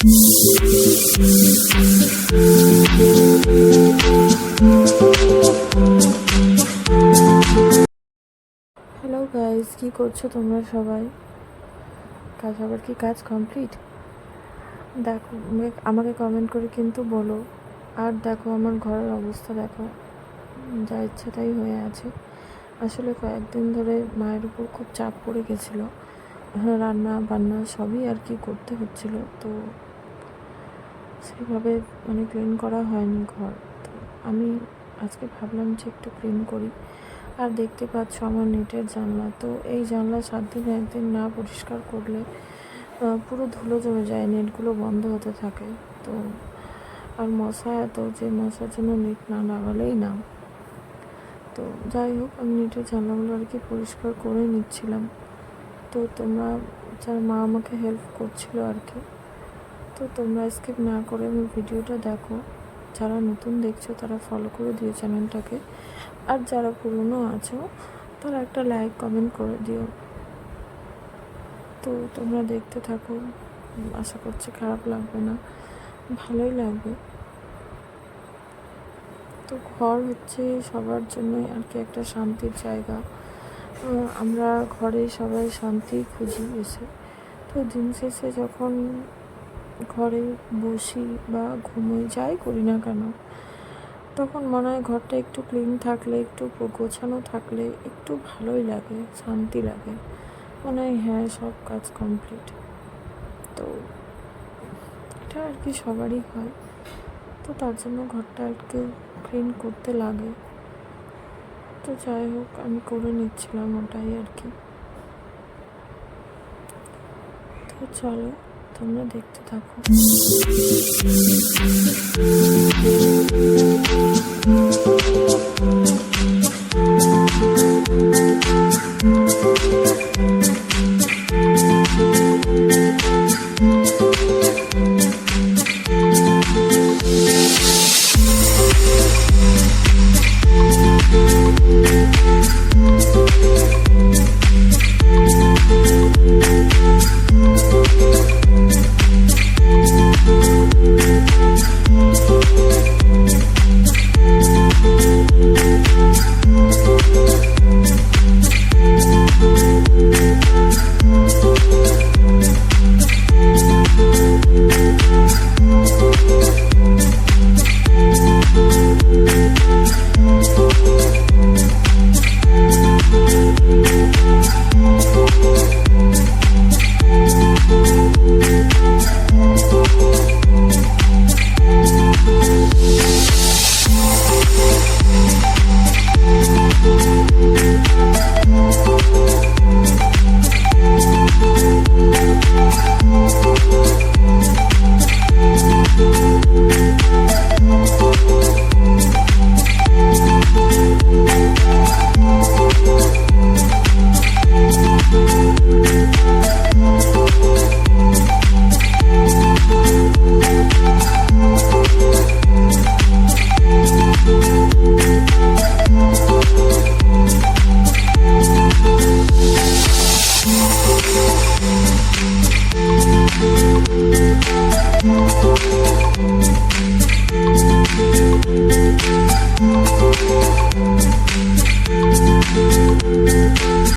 Hello guys, কি করছো তোমরা সবাই? সবার কি কাজ কমপ্লিট? দেখো, আমাকে কমেন্ট করে কিন্তু বলো। আর দেখো আমার ঘরের অবস্থা দেখো, যা ইচ্ছা তাই হয়ে আছে। আসলে কয়েকদিন ধরে মায়ের উপর খুব চাপ পড়ে গেছিলো, রান্না বান্না সবই আর কি করতে হচ্ছিল, তো সেভাবে ক্লিন করা হয়নি ঘর। তো আমি আজকে ভাবলাম যে একটু ক্লিন করি। আর দেখতে পাচ্ছ আমার নেটের জানলা, তো এই জানলা 7 দিনে একদিন না পরিষ্কার করলে পুরো ধুলো জমে যায়, নেটগুলো বন্ধ হতে থাকে। তো আর মশা এত যে মশার জন্য নেট না লাগালেই না। তো যাই হোক, আমি নেটের জানলাগুলো আর কি পরিষ্কার করে নিচ্ছিলাম। তো তোমরা যারা মা আমাকে হেল্প করছিল আর কি, তো তোমরা স্কিপ না করে আমার ভিডিওটা দেখো। যারা নতুন দেখছো তারা ফলো করে দিও চ্যানেলটাকে, আর যারা পুরনো আছো তারা একটা লাইক কমেন্ট করে দিও। তো তোমরা দেখতে থাকো, আশা করছি খারাপ লাগবে না, ভালোই লাগবে। তো ঘর হচ্ছে সবার জন্যই আর কি একটা শান্তির জায়গা। আমরা ঘরে সবাই শান্তি খুঁজি এসে। তো দিন শেষে যখন ঘরে বসি বা ঘুমোই, যাই করি না কেন, তখন মনে হয় ঘরটা একটু ক্লিন থাকলে, একটু গোছানো থাকলে একটু ভালোই লাগে, শান্তি লাগে, মনে হয় হ্যাঁ সব কাজ কমপ্লিট। তো এটা আর কি সবারই হয়, তো তার জন্য ঘরটা একটু ক্লিন করতে লাগে। তো যাই হোক, আমি করে নিচ্ছিলাম ওটাই আর কি। তো চলো তোমরা দেখতে থাকো।